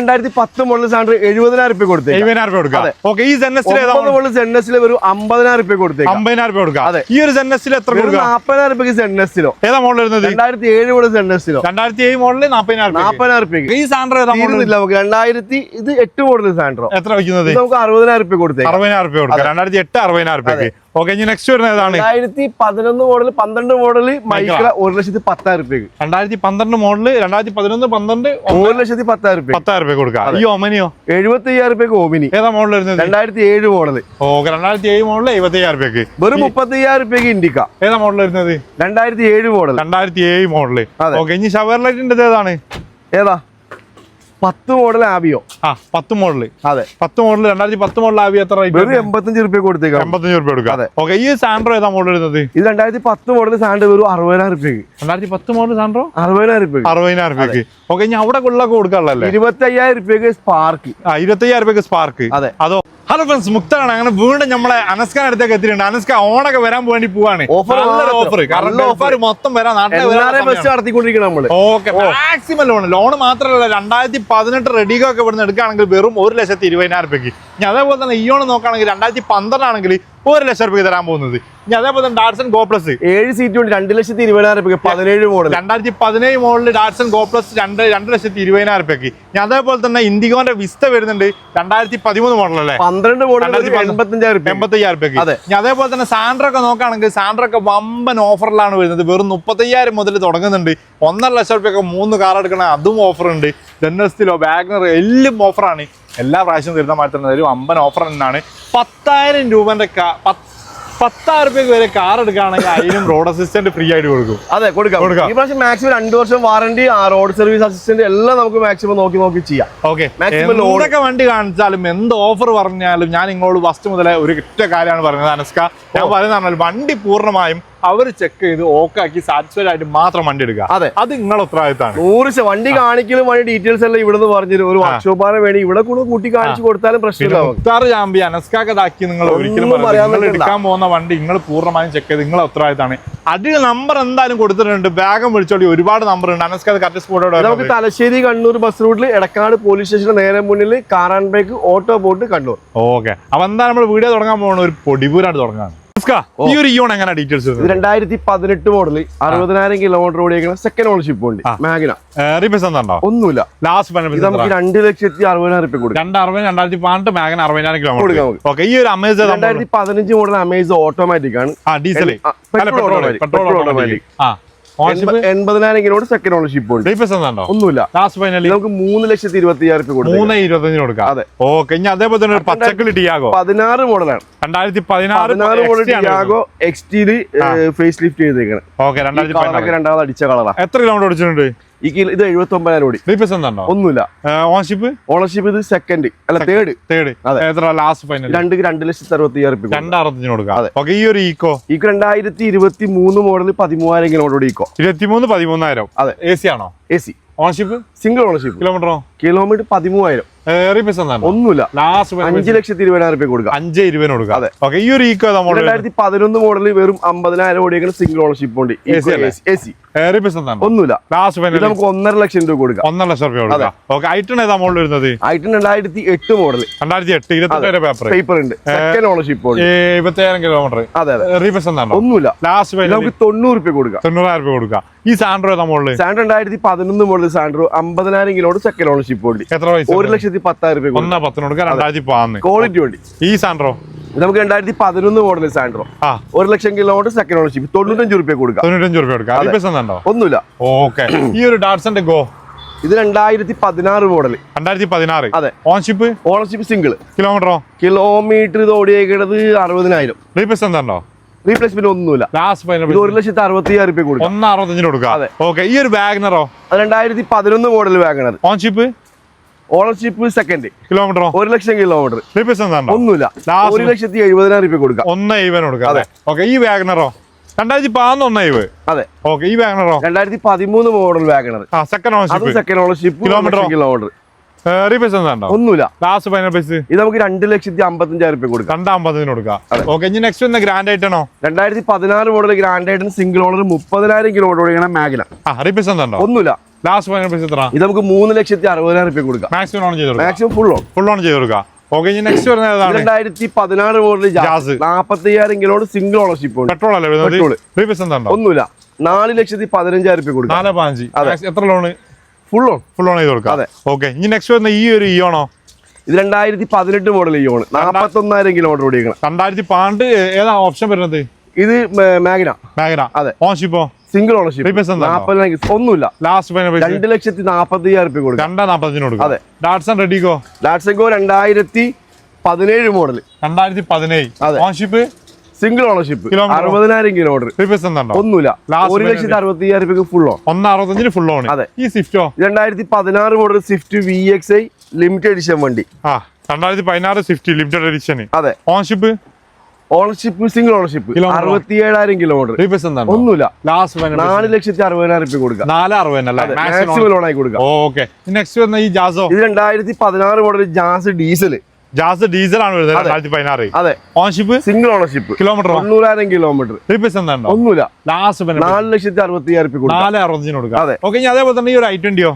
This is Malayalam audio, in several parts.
2010 മോഡൽ സാൻഡ്രോ 70,000 രൂപ കൊടുത്തേ. 70,000 രൂപ കൊടുക്കാം. ഓക്കെ, ഈ മോഡൽ സെന്നസിൽ ഒരു 50,000 രൂപ കൊടുത്തേ. 50,000 രൂപ കൊടുക്കാം. ഈ ഒരു സെന്നസിൽ എത്ര കൊടുക്കാം? 40,000 രൂപയ്ക്ക് സെന്നസിലോ. ഏതാ മോഡൽ വരുന്നത്? 2007 മോഡൽ സെന്നസിലോ. 2007 മോഡൽ 40,000 രൂപയ്ക്ക്. ഈ സാൻഡ്രോ ഏതാ മോഡൽ? നമുക്ക് 2008 മോഡൽ സാൻഡ്രോ. എത്ര വയ്ക്കുന്നത്? നമുക്ക് 60,000 രൂപ കൊടുത്തേ. 60,000 രൂപ കൊടുക്കാം. 2008 60,000 രൂപയ്ക്ക്. ഓക്കെ, ഇനി നെക്സ്റ്റ് വരുന്നത് ഏതാണ്? 2011 മോഡൽ 12 മോഡൽ മൈക്ര 1,10,000 രൂപയ്ക്ക്. 2012 മോഡൽ 2011 12 1,10,000 രൂപ. 10,000 രൂപ കൊടുക്കാം. ഈ ഒമനിയോ 75,000 രൂപയ്ക്ക് ഓമിനി. ഏതാ മോഡൽ വരുന്നത്? 2007 മോഡൽ. ഓക്കെ, 2007 മോഡൽ 75,000 രൂപയ്ക്ക്. വെറും 35,000 രൂപയ്ക്ക് ഇൻഡിക്ക. ഏതാ മോഡൽ വരുന്നത്? 2007 മോഡൽ. 2007 മോഡൽ. ഓക്കെ, ഇനി ഷവർലൈറ്റിന്റെ ഏതാണ്? ഏതാ? 10 മോഡൽ ആവിയോ. 10 മോഡൽ. അതെ, 10 മോഡൽ 2010 മോഡൽ ആവിയോ എത്ര? 85 രൂപ കൊടുത്തേക്കാം. 85 രൂപ കൊടുക്കാം. ഓക്കെ, ഈ സാൻഡ്രോ ഏതാ മോഡൽ വരുന്നത്? ഇത് 2010 മോഡൽ സാൻഡ്രോ വെറും 60,000 രൂപയ്ക്ക്. 2010 മോഡൽ സാൻഡ്രോ 60,000 രൂപ. 60,000 രൂപയ്ക്ക്. ഓക്കെ, ഇനി അവിടെ കൊള്ളൊക്കെ കൊടുക്കാനുള്ളല്ലേ? 25,000 രൂപയ്ക്ക് സ്പാർക്ക്. 25,000 രൂപയ്ക്ക് സ്പാർക്ക്. അതെ. അതോ? ഹലോ ഫ്രണ്ട്സ്, മുക്താണ്. അങ്ങനെ വീണ്ടും നമ്മളെ അനസ്കാൻ അടുത്തേക്ക് എത്തിയിട്ടുണ്ട്. അനസ്ക ഓണൊക്കെ വരാൻ വേണ്ടി പോവാണ്. ഓഫർ മൊത്തം വരാൻ നടത്തിക്കൊണ്ടിരിക്കണം നമ്മള്. ഓക്കെ, മാക്സിമം ലോൺ മാത്രമല്ല 2018 റെഡിഗോ ഒക്കെ ഇവിടുന്ന് എടുക്കുകയാണെങ്കിൽ വെറും 1,20,20,000 രൂപയ്ക്ക്. ഇനി അതേപോലെ തന്നെ ഈ ഓണം നോക്കുകയാണെങ്കിൽ 2012 ആണെങ്കിൽ 1,00,000 രൂപയ്ക്ക് തരാൻ പോകുന്നത്. ഇനി അതേപോലെ തന്നെ ഡാറ്റ്സൺ ഗോ പ്ലസ് 7 സീറ്റ് ഉണ്ട് 2,20,000 രൂപയ്ക്ക്. 17 model 2017 model Datson go plus 2,20,000 രൂപയ്ക്ക്. ഇനി അതേപോലെ തന്നെ ഇൻഡിഗോന്റെ വിസ്ത വരുന്നുണ്ട് 2013 മോഡൽ അല്ലേ? 12 മോഡൽ 85,000 രൂപയ്ക്ക്. ഇനി അതേപോലെ തന്നെ സാൻഡ്രോ ഒക്കെ നോക്കുകയാണെങ്കിൽ സാൻഡ്രോ ഒക്കെ വമ്പൻ ഓഫറിലാണ് വരുന്നത്. വെറും 30,000 മുതൽ തുടങ്ങുന്നുണ്ട്. 1,50,000 രൂപയ്ക്ക് 3 കാർ എടുക്കണ അതും ഓഫർ ഉണ്ട്. ജെന്നസ്റ്റിലോ വാഗ്നർ എല്ലാം ഓഫറാണ്. എല്ലാ പ്രാവശ്യവും തരുന്ന മാറ്റം ഒരു വമ്പൻ ഓഫർ തന്നെയാണ്. 10,000 രൂപന്റെ 10,000 രൂപയ്ക്ക് വരെ കാർ എടുക്കുകയാണെങ്കിൽ അതിനും റോഡ് അസിസ്റ്റന്റ് ഫ്രീ ആയിട്ട് കൊടുക്കും. അതെ, കൊടുക്കാം. ഈ പ്രാവശ്യം മാക്സിമം 2 വർഷം വാറണ്ടി, റോഡ് സർവീസ് അസിസ്റ്റന്റ് എല്ലാം നമുക്ക് മാക്സിമം നോക്കി ചെയ്യാം. ഓക്കെ, എന്തൊക്കെ വണ്ടി കാണിച്ചാലും എന്ത് ഓഫർ പറഞ്ഞാലും ഞാൻ നിങ്ങളോട് ഫസ്റ്റ് മുതലേ ഒരു ഒറ്റ കാര്യമാണ് പറഞ്ഞത് അനസ്ക. ഞാൻ പറയുന്നത് വണ്ടി പൂർണ്ണമായും അവർ ചെക്ക് ചെയ്ത് ഓക്കാക്കി സാറ്റിസ്ഫൈഡ് ആയിട്ട് മാത്രം വണ്ടി എടുക്കുക. അതെ, അത് നിങ്ങളുടെ ഉത്തരവാദിത്തമാണ്. 100% വണ്ടി കാണിക്കലും വണ്ടി ഡീറ്റെയിൽസ് എല്ലാം ഇവിടെ നിന്ന് പറഞ്ഞിട്ട് ഒരു വർക്ക്ഷോപ്പാണ് വേണ്ടി ഇവിടെ കൂട്ടി കാണിച്ചു കൊടുത്താലും പ്രശ്നമില്ല. മുക്താർ ചാമ്പി അനസ്കാക്കതാക്കി നിങ്ങൾ ഒരിക്കലും എടുക്കാൻ പോകുന്ന വണ്ടി നിങ്ങൾ പൂർണ്ണമായും ചെക്ക് ചെയ്ത് നിങ്ങളെ ഉത്തരവാദിത്തമാണ്. അതിൽ നമ്പർ എന്തായാലും കൊടുത്തിട്ടുണ്ട്. വേഗം വിളിച്ചോളി, ഒരുപാട് നമ്പർ ഉണ്ട്. അനസ്കാ കറക്റ്റ് സ്പോട്ടോടെ നമുക്ക് തലശ്ശേരി കണ്ണൂർ ബസ് റൂട്ടിൽ എടക്കാട് പോലീസ് സ്റ്റേഷന് നേരെ മുന്നിൽ car and bike auto boat Kannur. Okay, അപ്പൊ എന്താ നമ്മൾ വീഡിയോ തുടങ്ങാൻ പോകുന്നത്? ഒരു പൊടിപൂരാണ് തുടങ്ങാൻ. ഈ ഒരു ഇയോൺ എങ്ങനെ ഡീറ്റെയിൽസ്? 2018 മോഡൽ 60,000 കിലോമീറ്റർ ഓടിയേക്കുന്ന സെക്കൻഡ് ഓണർഷിപ്പ് ഉണ്ട്. മാഗ്ന ഒന്നുമില്ല. നമുക്ക് 2,60,000 രൂപ കൊടുക്കും. 2012 മാഗ്ന 60,000 കിലോമീറ്റർ. ഈ ഒരു അമേസ് 2015 മോഡൽ അമേസ് ഓട്ടോമാറ്റിക് ആണ്. Diesel petrol automatic. 80,000 kilometre second ownership ഉണ്ട്. ഒന്നുമില്ല. നമുക്ക് 3,20,000 രൂപ കൊടുക്കും. 3,25,000 കൊടുക്കാം. അതെ. ഓക്കെ, ഇനി അതേപോലെ തന്നെ പച്ചക്കറി ടിയാഗോ 16 മോഡലാണ്. 2016 മോഡൽ ടിയാഗോ എക്സ്റ്റിയിൽ ഫേസ് ലിഫ്റ്റ് ചെയ്തേക്കണം. ഓക്കെ, 2016 രണ്ടാമത് അടിച്ച കളറാണ്. എത്ര കിലോമീറ്റർ ഓടിച്ചിട്ടുണ്ട്? ഇത് 79,000 ഓടി. ഒന്നുമില്ല. ഓണർഷിപ്പ് ഇത് സെക്കൻഡ് അല്ല തേർഡ്. ലാസ്റ്റ് ഫൈനൽ 2,60,000 രൂപ. 2,60,000 കൊടുക്കാം. ഓക്കെ, ഈ ഒരു ഈക്കോ 2023 മോഡൽ 13,000 കിലോമീറ്റർ ഓടി. ഈക്കോ 13,000. അതെ. AC ആണോ? AC. Ownership single ownership. Kilometre 13,000. ഒന്നുമില്ല. 5,20,000 രൂപ കൊടുക്കാം. 5,20,000 കൊടുക്കാം. അതെ. ഓക്കെ, ഈ ഒരു ഈക്കോ 2011 മോഡൽ വെറും 50,000 ഓടിയേക്കുന്ന സിംഗിൾ ഓണർഷിപ്പ് ഉണ്ട്. AC. ഒന്നുമില്ല. നമുക്ക് 1,50,000 രൂപ കൊടുക്കാം. 1,50,000 രൂപ കൊടുക്കാം. ഓക്കെ, ഐറ്റൺ ഏതാ മോഡൽ വരുന്നത്? ഐറ്റൺ 2008 മോഡൽ. 2008 പേപ്പർ ഉണ്ട്. Second ownership 70,000 kilometre. അതെ. ഒന്നുമില്ല. നമുക്ക് 90 രൂപ കൊടുക്കാം. 90,000 രൂപ കൊടുക്കാം. ഈ സാൻഡ്രോ ഏതാ model? Santro 2011 model Santro 50,000 kilometre second ownership ഉണ്ട്. എത്ര പൈസ? 1,10,000 രൂപ. 1,10,000 കൊടുക്കാം. 2013 ക്വാളിറ്റി വണ്ടി. ഈ സാൻഡ്രോ നമുക്ക് 2011 model Santro 1,00,000 kilometre second ownership 95 രൂപ കൊടുക്കാം. 95 രൂപ കൊടുക്കാം. ഒന്നുമില്ല. ഓക്കെ, ഈ ഒരു ഡാറ്റ്സന്റെ ഗോ ഇത് 2016 മോഡൽ. 2016. അതെ. Ownership single. കിലോമീറ്റർ ഇത് ഓടിയേക്കുന്നത് 60,000. റീപ്ലേസ്മെന്റ് ഒന്നുമില്ല. 1,60,000 രൂപ കൊടുക്കാം. 1,65 കൊടുക്കാം. അതെ. ഓക്കെ, ഈ ഒരു വാഗ്നറോ 2011 മോഡൽ വാഗ്നർ. Ownership second. കിലോമീറ്ററോ 1,00,000 കിലോമീറ്റർ. ഒന്നുമില്ല. 1,70,000 രൂപ കൊടുക്കാം. 1,70,000 കൊടുക്കാം. അതെ. ഓക്കെ, ഈ വാഗ്നറോ 2011. അതെ. ഓക്കെ, ഈ വാഗ്നറോ 2013 model Wagner. Second ownership. Kilometre ഒന്നുമില്ല. ഇത് നമുക്ക് 2,55,000 രൂപ കൊടുക്കാം. 2,50,000 കൊടുക്കാം. ഓക്കെ, ഇനി നെക്സ്റ്റ് വന്ന ഗ്രാൻഡ് ഐറ്റണോ? 2016 model grand i ten single owner 30,000 kilometre ഓടിക്കണ മാഗ്ന. റീപ്ലേസ്മെന്റ് ഒന്നുമില്ല. ലാസ്റ്റ് ഫൈനൽ പ്രൈസ് എത്ര? ഇത് നമുക്ക് 3,60,000 രൂപ കൊടുക്കാം. മാക്സിമം ഓൺ ചെയ്ത് കൊടുക്കാം. മാക്സിമം ഫുൾ ഓൺ ചെയ്ത് കൊടുക്കാം. ഓക്കെ, ഇനി നെക്സ്റ്റ് വരുന്നത് ഏതാണ്? 2016 model jazz 45,000 kilometre single ownership ഉണ്ട്. പെട്രോൾ അല്ലേ വരുന്നത്? റീപ്ലേസ് എന്താണോ? ഒന്നുമില്ല. 4,15,000 രൂപ കൊടുക്കാം. 4,15,000. എത്ര ലോണ്? ഫുൾ ഓൺ ചെയ്ത് കൊടുക്കാം. അതെ. ഓക്കെ, ഇനി നെക്സ്റ്റ് വരുന്ന ഈ ഒരു ഇയോണോ? ഇത് 2018 മോഡൽ ഇയോണ് 41,000 കിലോമീറ്റർ ഓടിക്കണം. 2012 ഏതാ ഓപ്ഷൻ വരുന്നത്? ഇത് മാഗ്ന. അതെ. ഓൺഷിപ്പോ? Single ownership. 40,000 ഒന്നുമില്ല. ലാസ്റ്റ് ഫൈനൽ പ്രൈസ് 2,40,000 രൂപ കൊടുക്കാം. 2,40,000 കൊടുക്കാം. അതെ. Datsun Redigo? Datsun Go 2017 model. 2017. Ownership? Single ownership. 60,000 kilometre. Replace എന്താണോ? ഒന്നുമില്ല. 1,60,000 രൂപ ഫുൾ ഓൺ. 1,65 full on. അതെ. ഈ സ്വിഫ്റ്റോ? 2016 model Swift VXI limited edition വണ്ടി. 2016 സ്വിഫ്റ്റ് ലിമിറ്റഡ് എഡിഷൻ. അതെ. Ownership? Ownership single ownership. 67,000 kilometre. Replace എന്താണോ? ഒന്നുമില്ല. ലാസ്റ്റ് 4,60,000 രൂപ കൊടുക്കാം. 4,60,000 മാക്സിമം ലോൺ ആയി കൊടുക്കാം. ഓക്കെ, നെക്സ്റ്റ് വരുന്ന ഈ ജാസോ? ഇത് 2016 model Jazz diesel. Jazz diesel ആണ് വരുന്നത്. 2016. അതെ. Ownership? Single ownership. Kilometre? 90,000 kilometre. Replace എന്താണോ? ഒന്നുമില്ല. ലാസ്റ്റ് 4,60,000 രൂപ കൊടുക്കാം. 4,60,000 കൊടുക്കാം. അതെ. ഓക്കെ, ഇനി അതേപോലെ തന്നെ ഈ ഒരു i20യോ?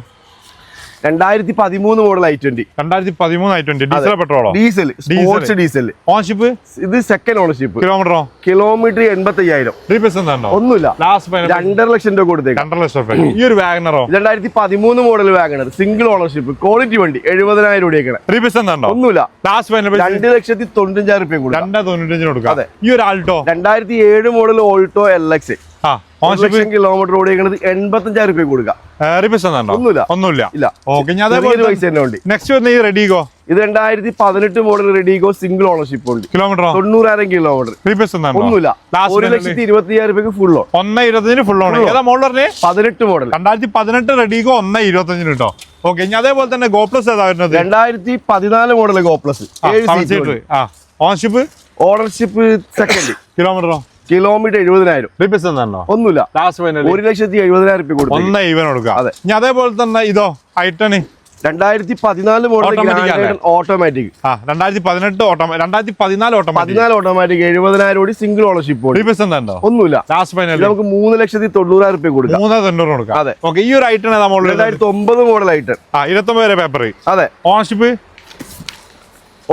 2013 മോഡൽ i20. 2013 i20. ഡീസൽ പെട്രോളോ? ഡീസൽ. Sportz diesel. ഓൺഷിപ്പ്? ഇത് സെക്കൻഡ് ഓണർഷിപ്പ്. കിലോമീറ്ററോ? കിലോമീറ്റർ 85,000. റീപ്ലേസ് എന്താണോ? ഒന്നുമില്ല. ലാസ്റ്റ് 2,50,000 രൂപ കൊടുത്തേക്കാം. 2,50,000. ഈ ഒരു വാഗണറോ? 2013 model WagonR single ownership quality വണ്ടി 70,000 രൂപ. റീപ്ലേസ് എന്താണോ? ഒന്നുമില്ല. ലാസ്റ്റ് 2,95,000 രൂപ കൊടുക്കാം. 2,95,000 കൊടുക്കാം. ഈ ഒരു Alto? 2007 model Alto LX. Ownership? Kilometre ഓടിക്കുന്നത് 85,000 രൂപ കൊടുക്കാം. റീപ്ലേസ് എന്താണോ? ഒന്നുമില്ല. ഓക്കെ, നെക്സ്റ്റ് വരുന്ന ഈ റെഡിഗോ? ഇത് 2018 മോഡൽ റെഡിഗോ സിംഗിൾ ഓണർഷിപ്പ് ഉണ്ട്. കിലോമീറ്റർ? 90,000 കിലോമീറ്റർ. റീപ്ലേസ് എന്താണോ? ഒന്നുമില്ല. 1,20,000 രൂപ ഫുൾ ഓൺ. 1,20,000 full on. ഏതാ മോഡൽ പറഞ്ഞേ? 18 മോഡൽ. 2018 റെഡിഗോ 1,25,000 കേട്ടോ. ഓക്കെ, ഇനി അതേപോലെ തന്നെ ഗോ പ്ലസ് ഏതാ വരുന്നത്? 2014 model Go plus. Ownership? Ownership second. കിലോമീറ്ററോ? കിലോമീറ്റർ 70,000. റീപ്ലേസ് എന്താണോ? ഒന്നുമില്ല. ലാസ്റ്റ് ഫൈനൽ 1,70,000 രൂപ കൊടുക്കും. 1,700 കൊടുക്കാം. അതെ. ഇനി അതേപോലെ തന്നെ ഇതോ i10? 2014 model automatic. 2018 automatic. 2014 automatic 70,000 ഓടി സിംഗിൾ ഓണർഷിപ്പ്. റീപ്ലേസ് എന്താണോ? ഒന്നുമില്ല. ലാസ്റ്റ് ഫൈനൽ നമുക്ക് 3,90,000 രൂപ കൊടുക്കാം. 3,90,000 കൊടുക്കാം. അതെ. ഓക്കെ, ഈ ഒരു i10 ഏതാ മോഡൽ? 2009 model i10. 29 വരെ പേപ്പർ. അതെ. ഓണർഷിപ്പ്?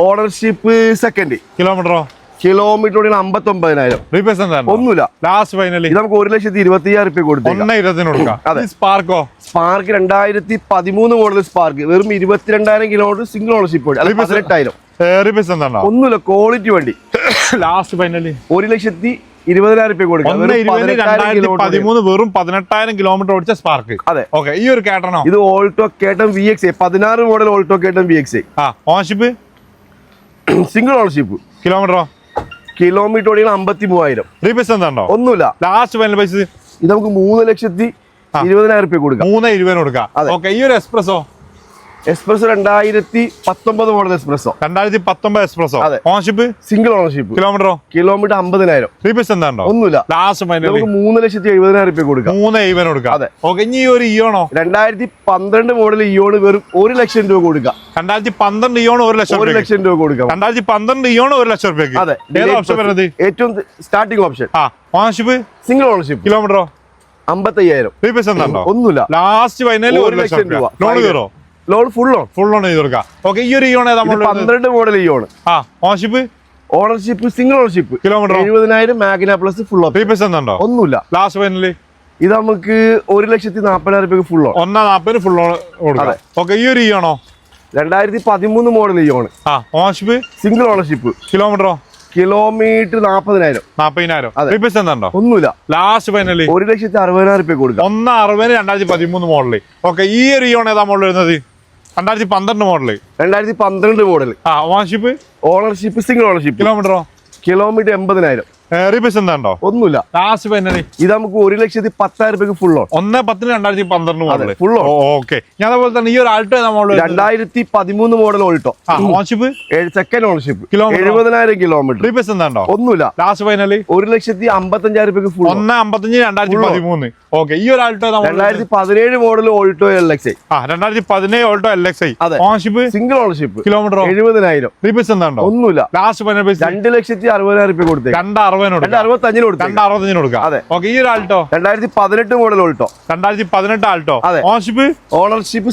Ownership second. കിലോമീറ്ററോ? കിലോമീറ്റർ 59,000. റീപ്ലേസ് എന്താ? ഒന്നുമില്ല. ലാസ്റ്റ് ഫൈനൽ ഇത് നമുക്ക് 1,20,000 രൂപ കൊടുക്കാം. 1,20,000 കൊടുക്കാം. അതെ. സ്പാർക്കോ? സ്പാർക്ക് 2013 മോഡൽ സ്പാർക്ക് വെറും 22,000 കിലോമീറ്റർ സിംഗിൾ ഓണർഷിപ്പ്. 18,000. റീപ്ലേസ് എന്താ? ഒന്നുമില്ല. ക്വാളിറ്റി വണ്ടി. ലാസ്റ്റ് ഫൈനൽ 1,20,000 രൂപ കൊടുക്കാം. 2013 വെറും 18,000 കിലോമീറ്റർ ഓടിച്ച സ്പാർക്ക്. അതെ. ഓക്കെ, ഈ ഒരു കേട്ടണോ? ഇത് Alto K ten VXI 16 model Alto K ten VXI. Ownership? Single ownership. കിലോമീറ്ററോ? കിലോമീറ്റർ 53,000. റീപ്ലേസ് എന്താ? ഒന്നുമില്ല. ലാസ്റ്റ് ഫൈനൽ പൈസ ഇത് നമുക്ക് 3,20,000 രൂപ കൊടുക്കാം. 3,20,000 കൊടുക്കാം. ഓക്കെ, ഈ ഒരു Spresso? Spresso 2019 model Spresso. 2019 Spresso. അതെ. ഓണർഷിപ്പ്? Single ownership. കിലോമീറ്ററോ? കിലോമീറ്റർ 50,000. റീപ്ലേസ് എന്താ? ഒന്നുമില്ല. ലാസ്റ്റ് ഫൈനൽ നമുക്ക് 3,70,000 രൂപ കൊടുക്കാം. 3,70,000 കൊടുക്കാം. അതെ. ഓക്കെ, ഇനി ഒരു ഇയോണോ? 2012 മോഡൽ ഇയോണ് വെറും 1,00,000 രൂപ കൊടുക്കാം. 2012 ഇയോണ് 1,00,000 രൂപ കൊടുക്കാം. 2012 ഇയോണ് 1,00,000 രൂപയ്ക്ക്. അതെ. ഏതാ ഓപ്ഷൻ വരുന്നത്? ഏറ്റവും starting option. Ownership? Single ownership. കിലോമീറ്ററോ? 55,000. റീപ്ലേസ് എന്താ? ഒന്നുമില്ല. ലാസ്റ്റ് ഫൈനൽ 1,00,000 രൂപ. ലോൺ കയറോ? ലോൺ ഫുൾ ഓൺ ചെയ്ത് കൊടുക്കാം. ഓക്കെ, ഈ ഒരു ഇയോൺ ഏതാ? 12 model Eon. Ownership? Ownership single ownership. Kilometre 70,000 Magna plus full on. Replace എന്താ? ഒന്നുമില്ല. ലാസ്റ്റ് ഫൈനൽ ഇത് നമുക്ക് 1,40,000 രൂപ ഫുൾ ഓൺ. 1,40,000 ഫുൾ ഓൺ കൊടുക്കാം. ഓക്കെ, ഈ ഒരു ഇയോണോ? 2013 model Eon. Ownership? Single ownership. കിലോമീറ്ററോ? കിലോമീറ്റർ 40,000. 40,000. റീപ്ലേസ് എന്താ? ഒന്നുമില്ല. ലാസ്റ്റ് ഫൈനൽ 1,60,000 രൂപ കൊടുക്കാം. 1,60,000 2013 മോഡല്. ഓക്കെ, ഈ ഒരു ഇയോൺ ഏതാ മോഡൽ വരുന്നത്? 2012 model. 2012 model. Ownership? Ownership single ownership. കിലോമീറ്ററോ? കിലോമീറ്റർ 80,000. റീപ്ലേസ് എന്താ? ഒന്നുമില്ല. ലാസ്റ്റ് ഫൈനൽ ഇത് നമുക്ക് 1,10,000 രൂപ full on. 1,10,000 2012 model. Full on. Okay, ഞാൻ അതുപോലെ തന്നെ ഈ ഒരു ആൾട്ടോ ഏതാ model? 2013 model Alto. Ownership? Second ownership. 70,000 kilometre. Replace എന്താ? ഒന്നുമില്ല. ലാസ്റ്റ് ഫൈനൽ 1,55,000 രൂപ ഫുൾ. 1,55,000 2013. ഓക്കെ ഈ ഒരു Alto 2017 model Alto LX 2017 Alto LX ownership single ownership kilometre 70,000 replace എന്താണ്ടോ ഒന്നുമില്ല ലാസ്റ്റ് 2,60,000 രൂപ കൊടുത്തേ 265 കൊടുക്കാം അതെ ഓക്കെ ഈ ഒരു Alto 2018 model Alto 2018 Alto ownership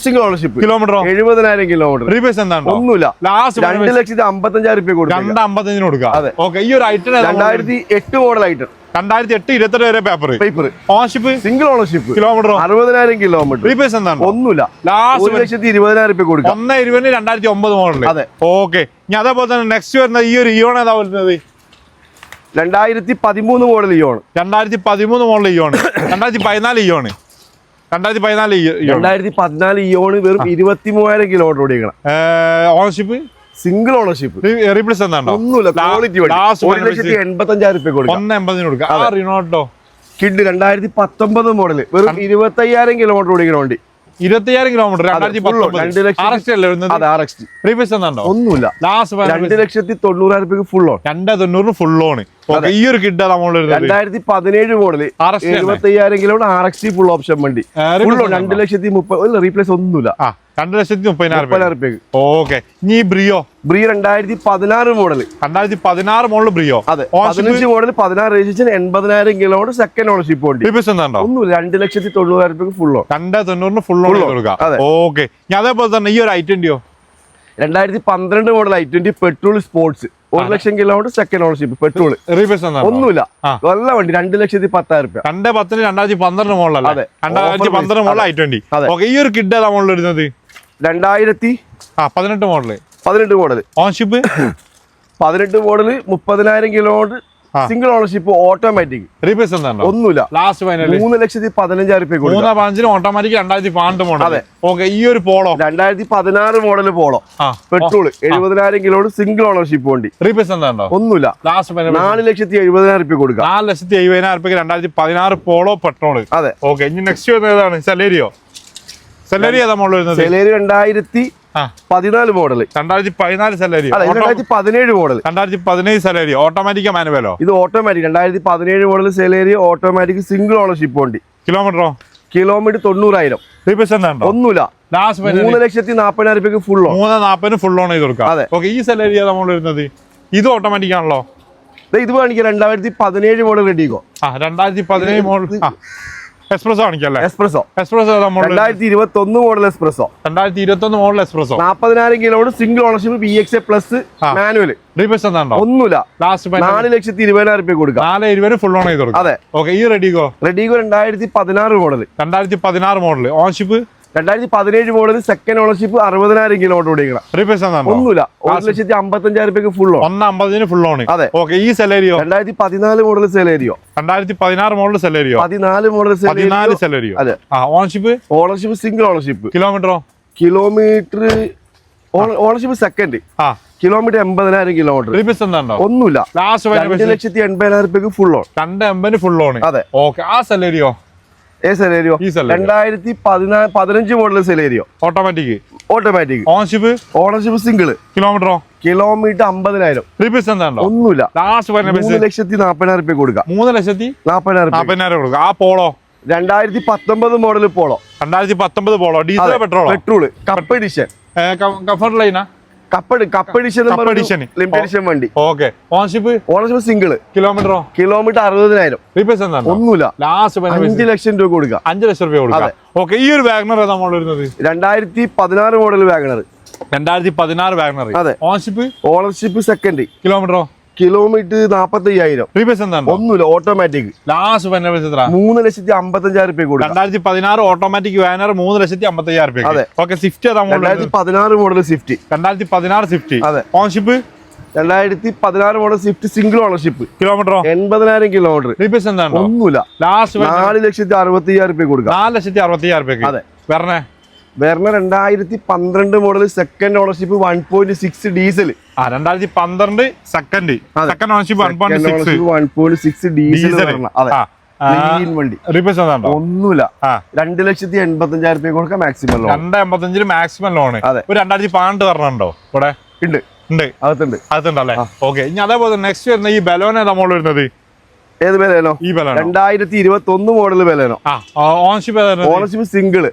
single ownership kilometre 70,000 kilometre replace എന്താണ്ടോ ഒന്നുമില്ല ലാസ്റ്റ് 2,55,000 രൂപ കൊടുക്കാം 255 കൊടുക്കാം ഓക്കെ ഈ ഒരു ഐറ്റം 2008 മോഡൽ ഐറ്റം 2008 22 വരെ paper ഓൺഷിപ്പ് single ownership kilometre 60,000 kilometre repays എന്താണ് ഒന്നുമില്ല ലാസ്റ്റ് 1,20,000 രൂപ കൊടുക്കാം 1,20,000 2009 മോഡൽ അതെ ഓക്കെ ഇനി അതേപോലെ തന്നെ നെക്സ്റ്റ് വരുന്ന ഈ ഒരു ഇയോൺ ഏതാ വരുന്നത് 2013 model Eon 2013 model Eon 2014 Eon 2014 Eon വെറും 23,000 കിലോമീറ്റർ ഓടിക്കണം ഓണർഷിപ്പ് സിംഗിൾ ഓണർഷിപ്പ് റീപ്ലേസ് എന്താണോ ഒന്നുമില്ല ക്വാളിറ്റി 1,85,000 രൂപ കൊടുക്കാം 1,80,000 കൊടുക്കാം ആ റിനോട്ടോ കിഡ് 2019 മോഡൽ വെറും 25,000 കിലോമീറ്റർ ഓടിക്കണം വണ്ടി 25,000 കിലോമീറ്റർ 2019 റീപ്ലേസ് എന്താണോ ഒന്നുമില്ല ലാസ്റ്റ് 2,90,000 രൂപ ഫുൾ ഓൺ 290 ഫുൾ ഓൺ ഈ ഒരു kid 2017 model 75,000 kilometre RXT full option വണ്ടി 2,30,000 റീപ്ലേസ് ഒന്നുമില്ല 2,30,000 ഓക്കെ ഇനി ബ്രിയോ 2016 മോഡൽ 2016 മോഡൽ ബ്രിയോ അതെ 15 model 16 registration 80,000 kilometre second ownership വണ്ടി റീപ്ലേസ് എന്താണോ ഒന്നുമില്ല 2,90,000 രൂപ ഫുൾ ഓൺ 290 ഫുൾ ഓൺ കൊടുക്കാം ഓക്കെ ഇനി അതേപോലെ തന്നെ ഈ ഒരു ഐറ്റൻഡിയോ 2012 model i20 petrol sports 1,00,000 kilometre second ownership petrol ഒന്നുമില്ല നല്ല വണ്ടി 2,10,000 രൂപ 2,10 2012 മോഡലല്ലേ 2012 മോഡൽ i20 ഓക്കെ ഈ ഒരു കിഡ് ഏതാ മോഡൽ വരുന്നത് 2018 model ownership 18 model 30,000 kilometre single ownership automatic replace എന്താണ് ഒന്നുമില്ല ലാസ്റ്റ് 3,15,000 രൂപ കൊടുക്കും 3,15 ഓട്ടോമാറ്റിക് 2012 മോഡൽ അതെ ഓക്കെ ഈ ഒരു Polo 2016 model Polo petrol 70,000 kilometre single ownership വണ്ടി റീപ്ലേസ് എന്താണോ ഒന്നുമില്ല ലാസ്റ്റ് 4,70,000 രൂപ കൊടുക്കാം 4,70,000 2016 പോളോ പെട്രോൾ അതെ ഓക്കെ ഇനി നെക്സ്റ്റ് വരുന്നത് ഏതാണ് സെലേരിയോ ഏതാ മോഡൽ വരുന്നത് Celerio 2014 model 2014 Celerio 2017 model 2017 Celerio automatic മാനുവലോ ഇത് automatic 2017 model Celerio automatic single ownership വണ്ടി കിലോമീറ്റർ 90,000 റീപ്ലേസ് എന്താണോ ഒന്നുമില്ല ലാസ്റ്റ് 3,40,000 രൂപ ഫുൾ ഓൺ 3,40 ഫുൾ ഓൺ ചെയ്ത് കൊടുക്കാം അതെ ഓക്കെ ഈ സെലേരി ഏതാ മോഡൽ വരുന്നത് ഇത് ഓട്ടോമാറ്റിക് ആണല്ലോ ഇത് കാണിക്കാം 2017 മോഡൽ റെഡിക്കോ 2017 മോഡൽ എക്സ്പ്രസോ കാണിക്കല്ലേ Spresso 2021 model Spresso 2021 model Spresso 40,000 kilometre single ownership BXA plus manual replace എന്താണോ ഒന്നുമില്ല ലാസ്റ്റ് 4,20,000 രൂപ കൊടുക്കാം 4,20,000 ഫുൾ ഓൺ ചെയ്ത് കൊടുക്കാം അതെ ഓക്കെ ഈ Redigo 2016 model 2016 model ownership 2017 model second ownership 60,000 kilometre ഓടിക്കണം റീപ്ലേസ് എന്താണോ ഒന്നുമില്ല 1,55,000 രൂപ ഫുൾ ഓൺ 1,50,000 ഫുൾ ഓൺ അതെ ഓക്കെ ഈ Celerio 2014 model Celerio 2016 model Celerio 14 model 14 Celerio അതെ ownership single ownership kilometre ownership second kilometre 80,000 kilometre replace എന്താണോ ഒന്നുമില്ല ലാസ്റ്റ് 2,80,000 രൂപ ഫുൾ ഓൺ 2,80,000 ഫുൾ ഓൺ അതെ ഓക്കെ ആ Celerio 2015 model Celerio automatic ownership single kilometre 50,000 replace എന്താണോ ഒന്നുമില്ല ലാസ്റ്റ് 3,40,000 രൂപ കൊടുക്കാം 3,40,000 കൊടുക്കാം ആ Polo 2019 model Polo 2019 Polo diesel petrol cup edition comfort ലൈനാ കപ്പ് എഡിഷൻ ലിമിറ്റഡ് എഡിഷൻ വണ്ടി okay ownership single kilometre 60,000 replace എന്താണ് ഒന്നുമില്ല ലാസ്റ്റ് 5,00,000 രൂപ കൊടുക്കാം 5,00,000 രൂപ കൊടുക്കാം ഓക്കെ ഈ ഒരു വാഗണർ ഏതാ മോഡൽ വരുന്നത് 2016 മോഡൽ വാഗണർ 2016 വാഗണർ അതെ ഓണർഷിപ്പ് സെക്കൻഡ് കിലോമീറ്റർ 45,000 റീപ്ലേസ് എന്താണ് ഒന്നുമില്ല ഓട്ടോമാറ്റിക് ലാസ്റ്റ് 3,55,000 രൂപ കൊടുക്കാം 2016 ഓട്ടോമാറ്റിക് വാഗണർ 3,55,000 രൂപ അതെ ഓക്കെ സ്വിഫ്റ്റ് ഏതാ മോഡൽ 2016 മോഡൽ സ്വിഫ്റ്റ് 2016 സ്വിഫ്റ്റ് അതെ ownership 2016 model Swift single ownership kilometre 80,000 kilometre replace എന്താണ് ഒന്നുമില്ല ലാസ്റ്റ് 4,60,000 രൂപ കൊടുക്കാം 4,60,000 രൂപ അതെ വരണേ 2012 model second ownership 1.6 diesel 2012 second ownership 1.6 diesel വണ്ടി റീപ്ലേസ് എന്താണ് ഒന്നുമില്ല 2,80,000 രൂപ കൊടുക്കാം മാക്സിമം ലോൺ 2,85,000 മാക്സിമം ലോൺ ഒരു 2012 പറഞ്ഞോ ഇവിടെ ഉണ്ട് അകത്തുണ്ടല്ലേ ഓക്കെ ഇനി അതേപോലെ നെക്സ്റ്റ് വരുന്ന ഈ ബലോന നമ്മൾ വരുന്നത് ഏത് ബലേനോ? ഈ Baleno 2021 model Baleno. Ownership ownership single.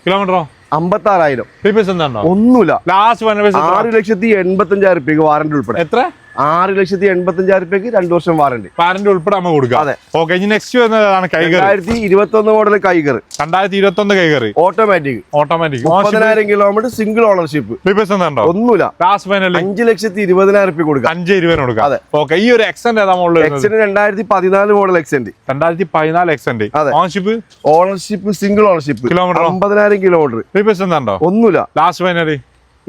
കിലോമീറ്ററോ 56,000. റീപ്ലേസ് എന്താണോ? ഒന്നുമില്ല. ലാസ്റ്റ് 6,85,000 വാറന്റി ഉൾപ്പെടെ. എത്ര? 6,85,000 2 വർഷം വാറന്റി. വാറന്റി ഉൾപ്പെടെ നമ്മൾ കൊടുക്കാം. അതെ. ഓക്കെ, ഇനി നെക്സ്റ്റ് വരുന്നതാണ് കൈകർ. 2021 model കൈകർ. 2021 കൈകർ automatic. 30,000 kilometre single ownership. Replace എന്താണോ? ഒന്നുമില്ല. ലാസ്റ്റ് ഫൈനൽ 5,20,000 കൊടുക്കാം. 5,20,000 കൊടുക്കാം. അതെ. ഓക്കെ, ഈ ഒരു എക്സെന്റ് ഏതാ model? 2014 model Xcent. 2014 Xcent. Ownership? Ownership single ownership. Kilometre 50,000 kilometre. Replace എന്താണോ? ഒന്നുമില്ല. ലാസ്റ്റ് ഫൈനൽ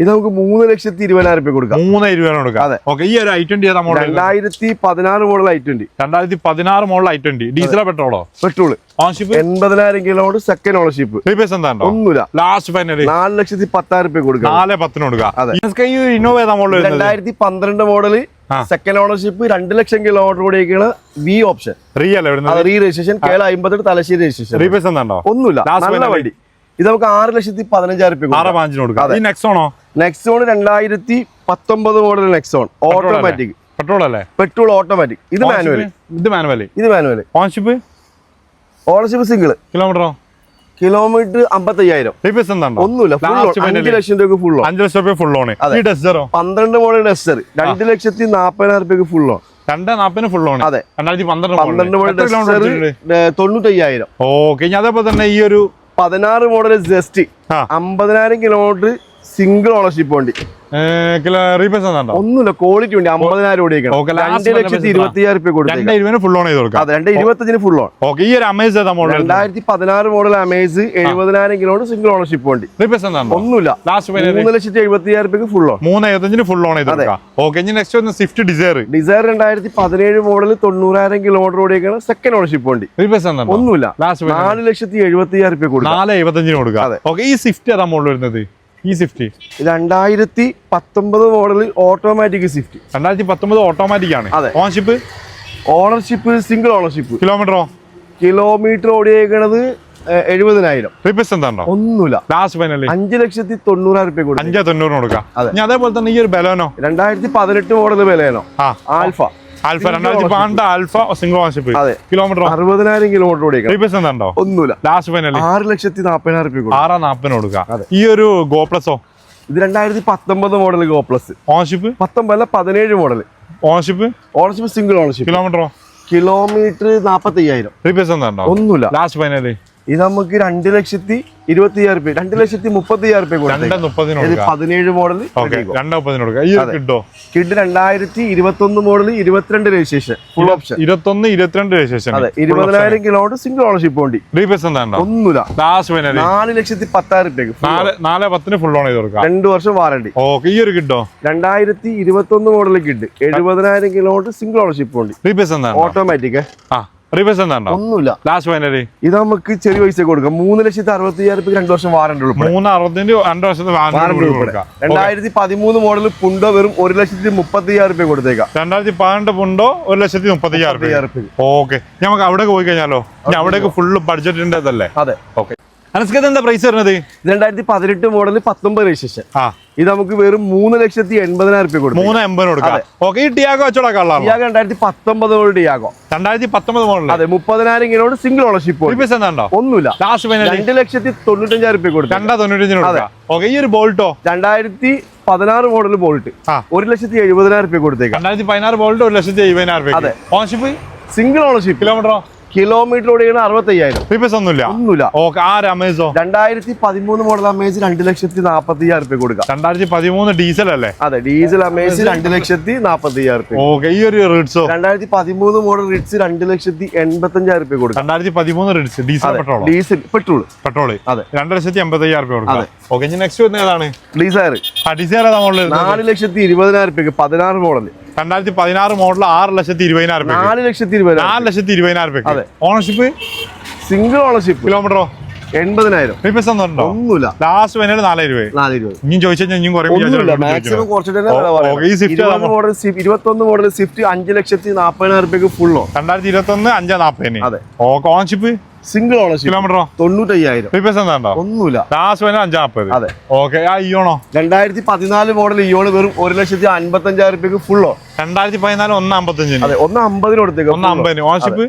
ഇത് നമുക്ക് 3,20,000 കൊടുക്കാം. 3,20,000 കൊടുക്കാം. അതെ. ഓക്കെ, ഈ ഒരു i20 ഏതാ model? 2016 model i20. 2016 model i20. ഡീസലോ പെട്രോളോ? Petrol. Ownership 80,000 kilometre second ownership. Replace എന്താണോ? ഒന്നുമില്ല. ലാസ്റ്റ് ഫൈനൽ 4,10,000 കൊടുക്കാം. 4,10 കൊടുക്കാം. അതെ. ഇന്നോവ ഏതാ മോഡൽ? 2012 മോഡൽ സെക്കൻഡ് ഓണർഷിപ്പ് 2 ലക്ഷം കിലോമീറ്റർ ഓടിയൊക്കെയാണ് V option. Re re registration Kerala 58 Thalassery registration. Replace എന്താണോ? ഒന്നുമില്ല. നല്ല വണ്ടി. ഇത് നമുക്ക് 6,15,000 കൊടുക്കാം. ഈ നെക്സോണോ? Nexon 2019 model Nexon automatic. Petrol അല്ലേ? Petrol automatic. ഇത് മാനുവൽ. ഇത് മാനുവൽ. ഓണർഷിപ്പ്? Ownership single. കിലോമീറ്ററോ? കിലോമീറ്റർ 55,000. റീപ്ലേസ് എന്താണോ? ഒന്നുമില്ല. 5 ലക്ഷം രൂപ ഫുൾ ഓൺ. 5 ലക്ഷം രൂപ ഫുൾ ഓൺ. ഈ ഡെസ്റ്ററോ? 12 model Duster 2,40,000 full on. 2,40,000 full on. അതെ. 2012 മോഡൽ ഡെസ്റ്റർ 95,000. ഓക്കെ, അതേപോലെ തന്നെ ഈ ഒരു 16 model just 50,000 kilometre single ownership വണ്ടി. റീപ്ലേസ് എന്താണോ? ഒന്നുമില്ല. ക്വാളിറ്റി ഉണ്ട്. 50,000 ഓടിക്കണം. 2,20,000 കൊടുക്കാം. 2,20,000 ഫുൾ ഓൺ ചെയ്ത് കൊടുക്കാം. 2,25,000 ഫുൾ ഓൺ. ഓക്കെ, ഈ ഒരു അമേസ് ഏതാ model? 2016 model Amaze 70,000 kilometre single ownership വണ്ടി. റീപ്ലേസ് എന്താണോ? ഒന്നുമില്ല. Last 3,70,000 full on. 3,75,000 full on ചെയ്ത് കൊടുക്കാം. ഓക്കെ, ഇനി നെക്സ്റ്റ് വരുന്ന സ്വിഫ്റ്റ് ഡിസയർ. 2017 മോഡൽ 90,000 കിലോമീറ്റർ ഓടിക്കണം. സെക്കൻഡ് ഓണർഷിപ്പ് വണ്ടി. റീപ്ലേസ് എന്താണോ? ഒന്നുമില്ല. ലാസ്റ്റ് 4,70,000 കൊടുക്കാം. 4,75,000 കൊടുക്കാം. ഓക്കെ, ഈ സ്വിഫ്റ്റ് ഏതാ മോഡൽ വരുന്നത്? ഈ Swift 2019 model automatic Swift. 2019 automatic ആണ്. അതെ. Ownership single ownership. കിലോമീറ്ററോ? കിലോമീറ്റർ ഓടിയേക്കണത് 70,000. റീപ്ലേസ് എന്താണോ? ഒന്നുമില്ല. ലാസ്റ്റ് ഫൈനൽ 5,90,000 കൊടുക്കാം. 5,90,000 കൊടുക്കാം. ഇനി അതേപോലെ തന്നെ ഈ ഒരു Baleno 2018 model Baleno Alpha. 2012 Alpha single ownership. Kilometre 60,000 kilometre ഓടിക്കാം. റീപ്ലേസ് എന്താണോ? ഒന്നുമില്ല. ലാസ്റ്റ് ഫൈനൽ 6,40,000 6,40,000 കൊടുക്കാം. ഈ ഒരു ഗോ പ്ലസോ? ഇത് 2019 model Go plus. Ownership 17 model. Ownership single ownership. കിലോമീറ്ററോ? കിലോമീറ്റർ 45,000. റീപ്ലേസ് എന്താണോ? ഒന്നുമില്ല. ലാസ്റ്റ് ഫൈനൽ ഇത് നമുക്ക് 2,20,000 2,30,000 കൊടുക്കാം. 17 model. Kid 2021 model 22 registration full option. 22 registration. അതെ. 20,000 കിലോമീറ്റർ സിംഗിൾ ഓണർഷിപ്പ് വണ്ടി. റീപ്ലേസ് എന്താണോ? ഒന്നുമില്ല. ലാസ്റ്റ് ഫൈനൽ 4,10,000 4,10,000 ഫുൾ ഓൺ ചെയ്ത് കൊടുക്കാം. 2 വർഷം വാറണ്ടി. ഓക്കെ, ഈ ഒരു കിഡോ 2021 model kid 70,000 kilometre single ownership വണ്ടി. റീപ്ലേസ് എന്താണോ? ഓട്ടോമാറ്റിക്. റീപ്ലേസ് എന്താണോ? ഒന്നുമില്ല. ലാസ്റ്റ് ഫൈനൽ ഇത് നമുക്ക് ചെറിയ പൈസ കൊടുക്കാം. 3,60,000 2 വർഷം വാറണ്ടി ഉൾപ്പെടെ. 3,60,000 2 വർഷത്തെ വാറണ്ടി കൊടുക്കാം. 2013 മോഡൽ പുണ്ടോ വെറും 1,30,000 കൊടുത്തേക്കാം. 2012 പുണ്ടോ 1,30,000. ഓക്കെ, നമുക്ക് അവിടെ പോയി കഴിഞ്ഞാലോ? അവിടേക്ക് ഫുള്ള് ബഡ്ജറ്റിൻ്റെതല്ലേ? അതെ. ഓക്കെ, അനസ്കത് എന്താ പ്രൈസ് വരുന്നത്? 2018 മോഡൽ 19 രജിസ്ട്രേഷൻ. ഇത് നമുക്ക് വെറും 3,80,000 കൊടുക്കും. 3,80,000 കൊടുക്കാം. ഓക്കെ, ഈ ടിയാഗോ വെച്ചോടാക്കാളോ? Tiago 2019 model Tiago 2019 model. അതെ. 30,000 കിലോമീറ്റർ സിംഗിൾ ഓണർഷിപ്പ്. ഒന്നുമില്ല. ലാസ്റ്റ് 2,95,000 കൊടുക്കും. 2,95,000 കൊടുക്കാം. ഓക്കെ, ഈ ഒരു ബോൾട്ടോ 2016 മോഡൽ ബോൾട്ട് 1,70,000 കൊടുത്തേക്കാം. 2016 ബോൾട്ട് 1,70,000. അതെ. Ownership single ownership. കിലോമീറ്ററോ? കിലോമീറ്റർ ഓടിയാണ് 65,000. റീപ്ലേസ് ഒന്നുമില്ല. ഓക്കെ, ആ അമേസോ 2013 മോഡൽ അമേസ് 2,40,000 കൊടുക്കാം. 2013 ഡീസൽ അല്ലേ? അതെ. Diesel Amaze 2,40,000. ഓക്കെ, ഈ ഒരു റിഡ്സോ 2013 മോഡൽ റിഡ്സ് 2,85,000 കൊടുക്കാം. 2013 Ritz diesel petrol. Diesel petrol. അതെ. 2,80,000 കൊടുക്കാം. ഓക്കെ, ഇനി നെക്സ്റ്റ് വരുന്നത് ഏതാണ്? ഡിസയർ. ഡിസയർ ഏതാ model? 4,20,000 16 model. 2016 model 6,20,000. 4,20,000. Ownership single ownership. കിലോമീറ്ററോ? 80,000. റീപ്ലേസ് ഒന്നുണ്ടോ? ഒന്നുമില്ല. Last final 4,20,000. ഇനി ചോദിച്ചാൽ ഇനിയും കുറേ മാക്സിമം കുറച്ചിട്ട് 21 മോഡൽ സ്വിഫ്റ്റ് 5,40,000 ഫുൾ ഓൺ. 2021 5,40,000. അതെ. Ownership single ownership. കിലോമീറ്ററോ? 95,000. റീപ്ലേസ് എന്താണ്ടോ? ഒന്നുമില്ല. ലാസ്റ്റ് വൈന 540. അതെ. ഓക്കെ. ആ ഇയോണോ? 2014 മോഡൽ ഇയോണ് വെറും 1,55,000 ഫുള്ളോ. 2014 155. അതെ, 150 കൊടുത്തേക്ക്. 150. Ownership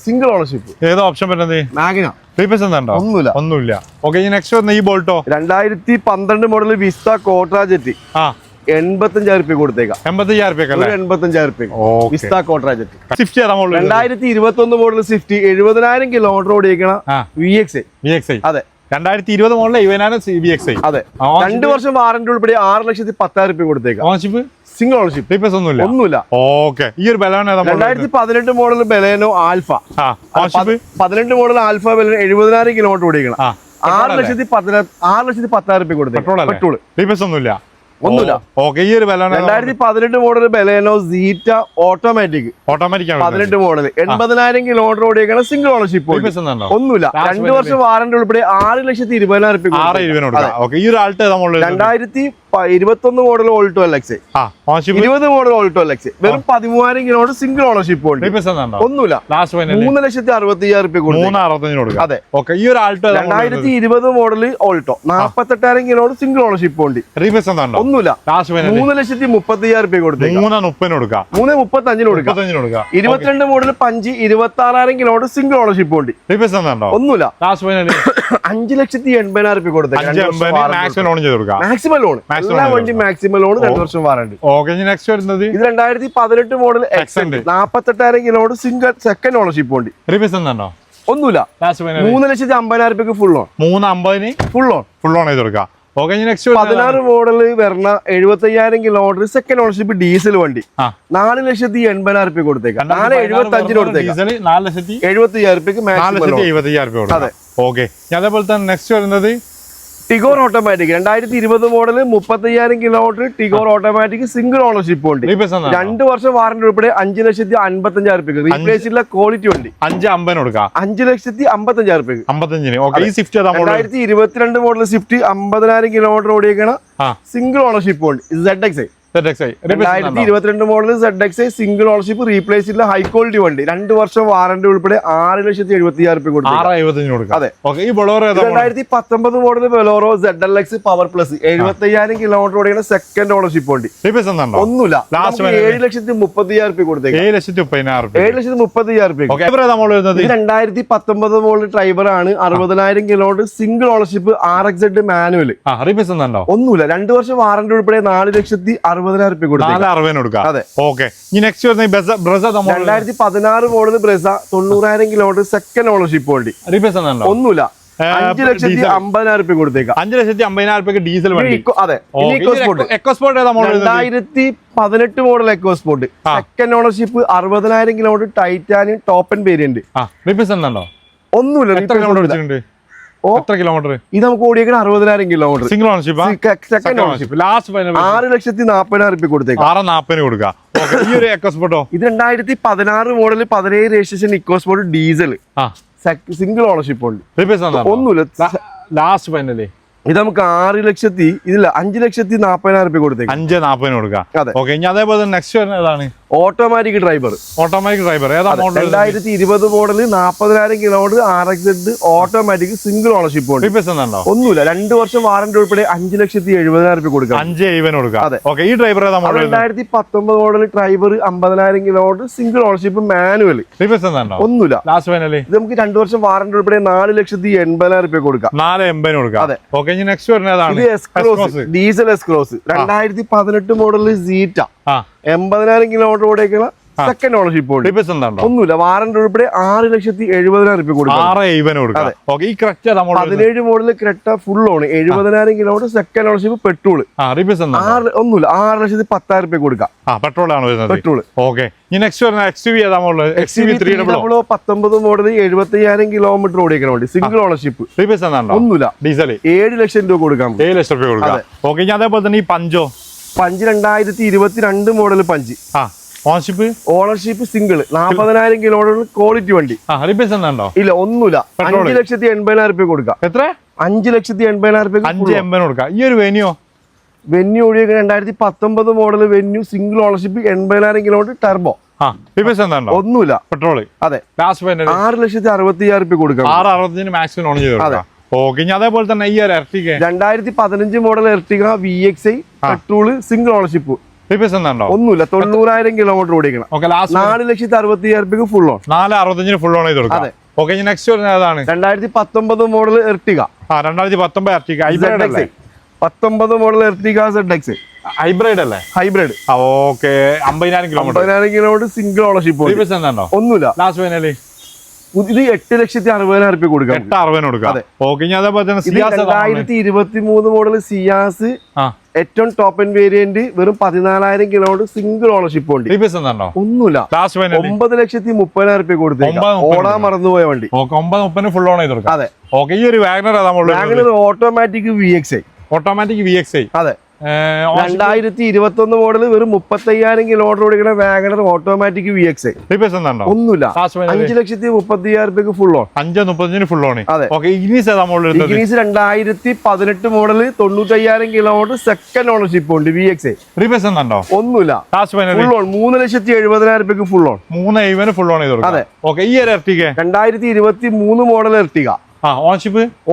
single ownership. ഏതോ ഓപ്ഷൻ വരുന്നത്? മാഗ്ന. റീപ്ലേസ് എന്താണ്ടോ? ഒന്നുമില്ല. ഓക്കെ. നെക്സ്റ്റ് വരുന്ന ഈ ബോൾട്ടോ 2012 മോഡൽ വിസ്റ്റ കോട്രാ ജെറ്റ്. 85,000 കൊടുത്തേക്കാം. 85,000 Vista Quadrajet. 2021 model Swift 70,000 kilometre ഓടിയേക്കണ VXi. അതെ, 2020 മോഡൽ 70,000 അതെ. 2 വർഷം വാറന്റി ഉൾപ്പെടെ 6,10,000 കൊടുത്തേക്കാം. Ownership single ownership. റീപ്ലേസ് ഒന്നുമില്ല. ഓക്കെ. ഈ ഒരു Baleno 2018 model Baleno Alpha. 18 model Alpha Baleno 70,000 kilometre ഓടിക്കണം. 6,10,000 കൊടുത്തേക്കാം. പെട്രോൾ. റീപ്ലേസ് ഒന്നുമില്ല. ഓക്കെ. ഈ ഒരു Baleno 2018 model Baleno Zeta automatic. 18 model 80,000 kilometre ഓടിയേക്കണം. Single ownership. ഒന്നുമില്ല. 2 വർഷം വാറന്റി ഉൾപ്പെടെ 6,20,000 ഈ ഒരു Alto 2021 model Alto LX. 20 model Alto LX വെറും 13,000 കിലോമീറ്റർ സിംഗിൾ ഓണർഷിപ്പ് ഉണ്ട്. ഒന്നുമില്ല. 3,60,000 അതെ. ഈ ഒരു Alto 2020 model Alto 48,000 kilometre single ownership ഉണ്ട്. ഒന്നുമില്ല. 3,30,000 കൊടുത്തേക്കാം. 3,35 കൊടുക്കാം. 22 model punch 26,000 kilometre single ownership ഉണ്ട്. ഒന്നുമില്ല. 5,80,000 കൊടുത്തേക്കാം. Maximum loan. എല്ലാ വണ്ടി മാക്സിമം ലോൺ 2 വർഷം വാറണ്ടി. ഇത് 2018 model 48,000 kilometre single second ownership ഉണ്ട്. ഒന്നുമില്ല. 3,50,000 full loan. 350 full loan. 16 model വരണ 75,000 കിലോമീറ്റർ സെക്കൻഡ് ഓണർഷിപ്പ് ഡീസൽ വണ്ടി 4,80,000 കൊടുത്തേക്കാം. 4,75 കൊടുത്തേക്കാം. 4,70,000 അതെ. ഓക്കെ. അതേപോലെ തന്നെ നെക്സ്റ്റ് വരുന്നത് Tigor automatic 2020 model 35,000 kilometre Tigor automatic single ownership ഉണ്ട്. 2 വർഷം വാറന്റി ഉൾപ്പെടെ 5,50,000 റീപ്ലേസ് ക്വാളിറ്റി വണ്ടി. 5,55,000 2022 മോഡൽ സ്വിഫ്റ്റ് 50,000 കിലോമീറ്റർ ഓടിയേക്കണ സിംഗിൾ ഓണർഷിപ്പ് ഉണ്ട്. ZXi 2022 model ZXi single ownership replace ഇല്ല ഹൈ ക്വാളിറ്റി വണ്ടി. 2 വർഷം വാറന്റി ഉൾപ്പെടെ 6,70,000 കൊടുക്കും. അതെ. 2019 model Bolero ZLX power plus 75,000 kilometre ഓടിയാണ് സെക്കൻഡ് ഓണർഷിപ്പ് വണ്ടി. ഒന്നുമില്ല. 7,30,000 കൊടുത്തേക്കാം. 7,30,000. 2019 മോഡൽ ഡ്രൈവർ ആണ് 60,000 kilometre single ownership RXZ manual. ഒന്നുമില്ല. 2 വർഷം വാറന്റി ഉൾപ്പെടെ 4,60,000 കൊടുക്കാം. 2016 model Brezza 90,000 kilometre second ownership വണ്ടി. ഒന്നുമില്ല. 5,50,000 കൊടുത്തേക്കാം. 5,50,000 ഡീസൽ വണ്ടി. അതെ. 2018 model EcoSport second ownership 60,000 kilometre titanium top and variant. ഒന്നുമില്ല. എത്ര കിലോമീറ്റർ? ഇത് നമുക്ക് ഓടിയേക്കണം 60,000 kilometre single ownership. Second ownership. 6,40,000 കൊടുത്തേക്കാം. 6,40,000 കൊടുക്കാം. ഈ ഒരു എക്കോസ്പോർട്ടോ ഇത് 2016 model 17 registration EcoSport diesel single ownership ഉണ്ട്. ഒന്നുമില്ല. ലാസ്റ്റ് ഫൈനലി ഇത് നമുക്ക് 5,40,000 കൊടുത്തേക്കാം. 5,40,000 കൊടുക്കാം. അതേപോലെ നെക്സ്റ്റ് വരുന്നതാണ് ഓട്ടോമാറ്റിക് ഡ്രൈവർ. ഏതാ model? 2020 model 40,000 kilometre RXZ automatic single ownership ഉണ്ട്. ഒന്നുമില്ല. 2 വർഷം വാറന്റി ഉൾപ്പെടെ 5,70,000 കൊടുക്കാം. 5,70,000 കൊടുക്കാം. അതെ. ഈ driver 2019 model driver 50,000 kilometre single ownership manual. ഒന്നുമില്ല. ഇത് നമുക്ക് 2 വർഷം വാറന്റി ഉൾപ്പെടെ 4,80,000 കൊടുക്കാം. 4,80,000 കൊടുക്കാം. അതെ. നെക്സ്റ്റ് വരുന്നതാണ് diesel S Cross 2018 model Zeta 80,000 kilometre ഓടിയേക്കുന്ന സെക്കൻഡ് ഓണർഷിപ്പ് ഉണ്ട്. ഒന്നുമില്ല. വാറന്റി ഉൾപ്പെടെ 6,70,000 കൊടുക്കാം. 17 model Creta full on 70,000 kilometre second ownership petrol. ഒന്നുമില്ല. 6,10,000 കൊടുക്കാം. പെട്രോൾ. നെക്സ്റ്റ് വരുന്ന XUV 19 മോഡൽ 70,000 കിലോമീറ്റർ ഓടിയേക്കുന്ന വണ്ടി സിംഗിൾ ഓണർഷിപ്പ്. ഒന്നുമില്ല. ഡീസൽ 7,00,000 രൂപ കൊടുക്കാം. 7,00,000 രൂപ കൊടുക്കാം. അതേപോലെ തന്നെ ഈ punch 2022 model punch ownership single 40,000 kilometre quality വണ്ടി. ഇല്ല. ഒന്നുമില്ല. 5,80,000 കൊടുക്കാം. എത്ര? 5,80,000 കൊടുക്കാം. ഈ ഒരു വെന്യൂ ഓടിയ 2019 model venue single ownership 80,000 kilometre turbo replace എന്താണോ? ഒന്നുമില്ല. പെട്രോള്. അതെ. ലാസ്റ്റ് ഫൈനൽ 6,60,000 കൊടുക്കാം. 6,65 മാക്സിമം ലോൺ ചെയ്ത് കൊടുക്കാം. ഓക്കെ. ഇനി അതേപോലെ തന്നെ ഈ ഒരു Ertiga 2015 model Ertiga VXi petrol single ownership. Replace എന്താണോ? ഒന്നുമില്ല. 90,000 കിലോമീറ്റർ ഓടിക്കണം. Okay. Last 4,60,000 full on. 4,65 full on ചെയ്ത് കൊടുക്കാം. ഓക്കെ. ഇനി നെക്സ്റ്റ് വരുന്നത് ഏതാണ്? 2019 മോഡൽ എർട്ടിക. 2019 എർട്ടിക ഹൈബ്രിഡ് അല്ലേ? 19 മോഡൽ എർട്ടിക ZX ഹൈബ്രിഡ് അല്ലേ? Hybrid. Okay. 50,000 kilometre. 50,000 kilometre single ownership. Replace എന്താണോ? ഒന്നുമില്ല. ലാസ്റ്റ് ഫൈനൽ ഇത് 8,60,000 കൊടുക്കാം. 8,60 കൊടുക്കാം. ഓക്കെ. ഇനി അതേപോലെ തന്നെ സിയാസ് 2023 മോഡൽ സിയാസ് ഏറ്റവും ടോപ്പ് എൻഡ് വേരിയന്റ് വെറും 14,000 കിലോമീറ്റർ സിംഗിൾ ഓണർഷിപ്പ് ഉണ്ട്. റീപ്ലേസ് എന്താണോ? ഒന്നുമില്ല. ലാസ്റ്റ് ഫൈനൽ 9,30,000 കൊടുത്തേക്കാം. ഓടാൻ മറന്നുപോയ വണ്ടി. 9,30 ഫുൾ ഓൺ ചെയ്ത് കൊടുക്കാം. അതെ. ഓക്കെ. ഈ ഒരു WagonR automatic VXi. Automatic VXi. അതെ. 2021 മോഡൽ വെറും 35,000 കിലോമീറ്റർ ഓടിക്കുന്ന വാഗണർ ഓട്ടോമാറ്റിക് VXi. റീപ്ലേസ് എന്താണോ? ഒന്നുമില്ല. 5,30,000 ഫുൾ ഓൺ. 5,30 full on. അതെ. Okay. Ignis 2018 model 95,000 kilometre second ownership ഉണ്ട് VXi. റീപ്ലേസ് എന്താണോ? ഒന്നുമില്ല. Full on 3,70,000 full on. 3,70,000 full on ചെയ്ത് കൊടുക്കാം. അതെ. ഓക്കെ. ഈ ഒരു Ertiga 2023 model Ertiga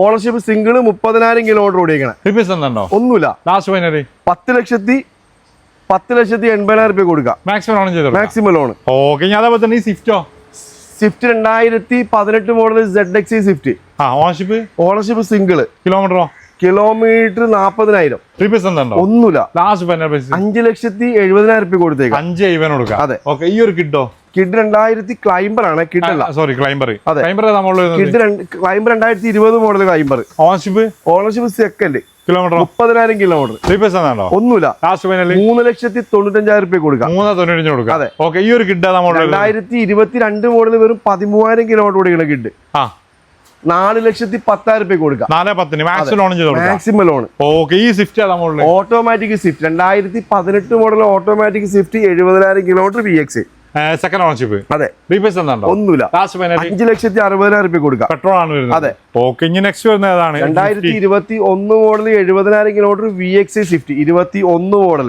ownership single 30,000 kilometre ഓടിക്കണം. റീപ്ലേസ് എന്താണോ? ഒന്നുമില്ല. ലാസ്റ്റ് ഫൈനൽ 10,80,000 കൊടുക്കാം. മാക്സിമം ലോൺ ചെയ്ത് മാക്സിമം ലോൺ. ഓക്കെ. ഇനി അതേപോലെ തന്നെ ഈ സ്വിഫ്റ്റോ? Swift 2018 model ZXi Swift ownership single. Kilometre 40,000. Replace എന്താണോ? ഒന്നുമില്ല. ലാസ്റ്റ് ഫൈനൽ 5,70,000 കൊടുത്തേക്കാം. 5,70,000 കൊടുക്കാം. അതെ. ഓക്കെ. ഈ ഒരു കിഡോ? കിഡ് 2000 ക്ലൈംബർ ആണ്. കിഡല്ല, സോറി ക്ലൈംബർ. അതെ. Climber climber 2020 model Climber. Ownership second. Kilometre 30,000 kilometre. Replace എന്താണോ? ഒന്നുമില്ല. ലാസ്റ്റ് ഫൈനൽ 3,95,000 കൊടുക്കാം. 3,95 കൊടുക്കാം. അതെ. ഓക്കെ. ഈ ഒരു കിഡ് 2022 മോഡൽ വെറും 13,000 കിലോമീറ്റർ ഓടിക്കുന്ന കിഡ് 4,10,000 കൊടുക്കാം. 4,10 മാക്സിമം ലോൺ ചെയ്ത് കൊടുക്കാം. Maximum loan. ഓക്കെ. ഈ Swift automatic Swift 2018 model automatic Swift 70,000 kilometre VXi second ownership. അതെ. റീപ്ലേസ് എന്താണോ? ഒന്നുമില്ല. ലാസ്റ്റ് ഫൈനൽ 5,60,000 കൊടുക്കാം. പെട്രോൾ ആണ് വരുന്നത്. അതെ. ഓക്കെ. ഇനി നെക്സ്റ്റ് വരുന്നത് ഏതാണ്? 2021 model 70,000 kilometre VXi Swift 21 model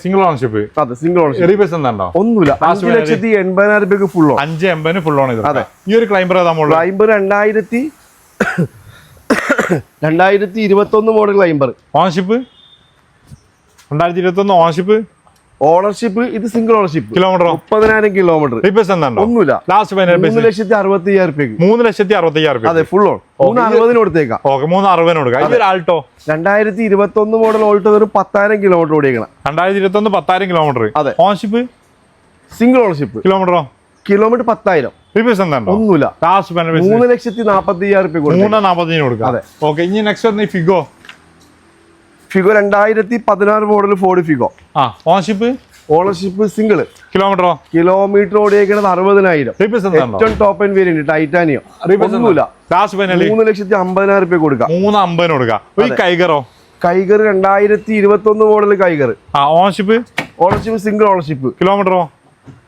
single ownership. അതെ. Single ownership. റീപ്ലേസ് എന്താണോ? ഒന്നുമില്ല. 5,80,000 ഫുൾ ഓൺ. 5,80 full on. അതെ. ഈ ഒരു Climber Climber 2021 model Climber ownership 2021 ownership ഇത് single ownership. Kilometre 30,000 kilometre. Replace എന്താണോ? ഒന്നുമില്ല. Last final 3,60,000. 3,60,000. അതെ. ഫുൾ ഓൺ 3,60,000 കൊടുത്തേക്കാം. ഓക്കെ. 3,60 കൊടുക്കാം. ഈ ഒരു ആൾട്ടോ 2021 മോഡൽ ഓൾട്ടോ വെറും 10,000 കിലോമീറ്റർ ഓടിക്കണം. 2021 10,000 കിലോമീറ്റർ. അതെ. Ownership single ownership. Kilometre 10,000. Replace എന്താണോ? ഒന്നുമില്ല. ലാസ്റ്റ് ഫൈനൽ 3,40,000 കൊടുക്കാം. 3,40 കൊടുക്കാം. അതെ. ഓക്കെ. ഇനി നെക്സ്റ്റ് വരുന്ന Figo 2016 model Ford Figo ownership single. Kilometre ഓടിയേക്കുന്നത് 60,000. ഏറ്റവും ടോപ്പ് എൻഡ് വേരിയന്റ് ടൈറ്റാനിയം. ഒന്നുമില്ല. 3,50,000 കൊടുക്കാം. 3,50 കൊടുക്കാം. Kiger 2021 model Kiger ownership single ownership.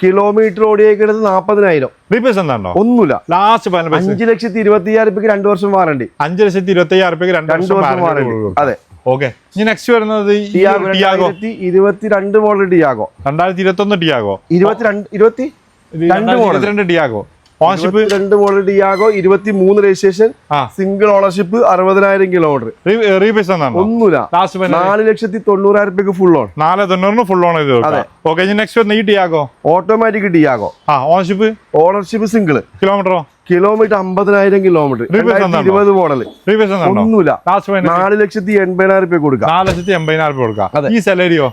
Kilometre ഓടിയേക്കുന്നത് 40,000. റീപ്ലേസ് എന്താണോ? ഒന്നുമില്ല. ലാസ്റ്റ് 5,20,000 2 വർഷം വാറണ്ടി. 5,25,000 2 വർഷം വാറണ്ടി. അതെ. ഓക്കെ. ഇനി നെക്സ്റ്റ് വരുന്നത് 2022 model Tiago. 2021 Tiago. 22 Tiago ownership. 2 model Tiago 23 registration single ownership 60,000 kilometre. Replace എന്താണോ? ഒന്നുമില്ല. 4,90,000 ഫുൾ ഓൺ. 4,90 ഫുൾ ഓൺ ചെയ്ത്. ഓക്കെ. ഇനി നെക്സ്റ്റ് വരുന്ന ഈ Tiago automatic Tiago ownership single. Kilometre 50,000 kilometre. 2020 model. ഒന്നുമില്ല. 4,80,000 കൊടുക്കാം. 4,80,000 കൊടുക്കാം. ഈ Celerio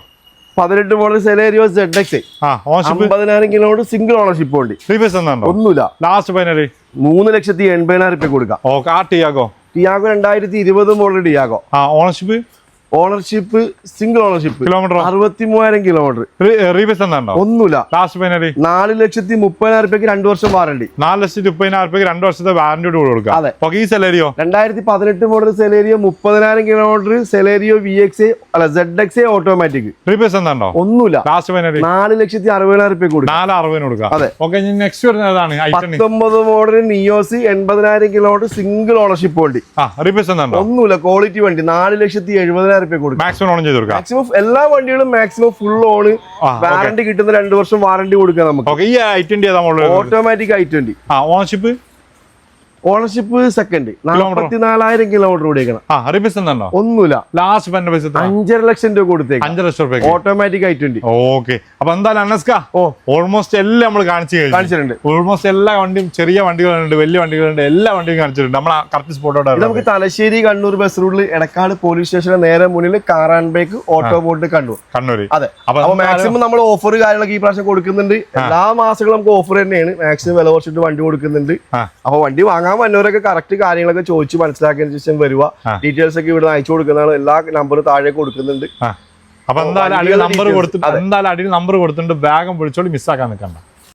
18 model Celerio ZXi 50,000 kilometre single ownership ഉണ്ട്. ഒന്നുമില്ല. ലാസ്റ്റ് ഫൈനൽ 3,80,000 കൊടുക്കാം. Tiago 2020 model Tiago ownership single ownership. 63,000 kilometre. ഒന്നുമില്ല. 4,30,000 2 വർഷം വാറണ്ടി. 4,30,000 2 വർഷത്തെ വാറന്റിയോട് കൊടുക്കാം. അതെ. ഈ Celerio 2018 model Celerio 30,000 kilometre Celerio VXi ZXi automatic. Replace എന്താണോ? ഒന്നുമില്ല. 4,60,000 കൊടുക്കാം. 4,60 കൊടുക്കാം. അതെ. ഓക്കെ. നെക്സ്റ്റ് വരുന്നതാണ് 19 model NIOS 80,000 kilometre single ownership വണ്ടി. റീപ്ലേസ് എന്താണോ? ഒന്നുമില്ല. ക്വാളിറ്റി വണ്ടി. 4,70,000 റുപ്യ കൊടുക്കും. മാക്സിമം ഓൺ ചെയ്ത് കൊടുക്കാം. മാക്സിമം എല്ലാ വണ്ടികളും മാക്സിമം ഫുൾ ഓൺ, വാറണ്ടി കിട്ടുന്ന 2 വർഷം വാറണ്ടി കൊടുക്കാം നമുക്ക്. ഈ i20 ഏതാ model? Automatic i20. Ownership second 44,000 kilometre ഓടിക്കണം. ഒന്നുമില്ല. ലാസ്റ്റ് 5.5 ലക്ഷം രൂപ കൊടുത്തേക്ക്. 5 ലക്ഷം രൂപ ഓട്ടോമാറ്റിക് i20. ഓക്കെ. അപ്പൊ എന്തായാലും അനസ്ക ഓൾമോസ്റ്റ് എല്ലാം നമ്മൾ കാണിച്ചിട്ടുണ്ട്. ഓൾമോസ്റ്റ് എല്ലാ വണ്ടിയും, ചെറിയ വണ്ടികളുണ്ട്, വലിയ വണ്ടികളുണ്ട്, എല്ലാ വണ്ടിയും കാണിച്ചിട്ടുണ്ട്. നമ്മൾ കറക്റ്റ് സ്പോട്ടോടെ നമുക്ക് തലശ്ശേരി കണ്ണൂർ ബസ് റൂട്ടിൽ എടക്കാട് പോലീസ് സ്റ്റേഷന് നേരെ മുന്നിൽ car and bike auto board Kannur. അതെ. അപ്പൊ മാക്സിമം നമ്മൾ ഓഫർ കാര്യങ്ങളൊക്കെ ഈ പ്രാവശ്യം കൊടുക്കുന്നുണ്ട്. എല്ലാ മാസങ്ങളും നമുക്ക് ഓഫർ തന്നെയാണ്. മാക്സിമം വില കുറച്ചിട്ട് വണ്ടി കൊടുക്കുന്നുണ്ട്. അപ്പൊ വണ്ടി വാങ്ങാൻ വന്നവരൊക്കെ കറക്റ്റ് കാര്യങ്ങളൊക്കെ ചോദിച്ച് മനസ്സിലാക്കിയതിനു ശേഷം വരുക. ഡീറ്റെയിൽസ് ഒക്കെ ഇവിടെ അയച്ചു കൊടുക്കുന്നതാണ്. എല്ലാ നമ്പറും താഴെ കൊടുക്കുന്നുണ്ട്. അപ്പൊ എന്തായാലും അടിയിൽ നമ്പർ കൊടുത്തിട്ടുണ്ട്. വേഗം വിളിച്ചോളി, മിസ്സാക്കാൻ നിൽക്കണ്ട.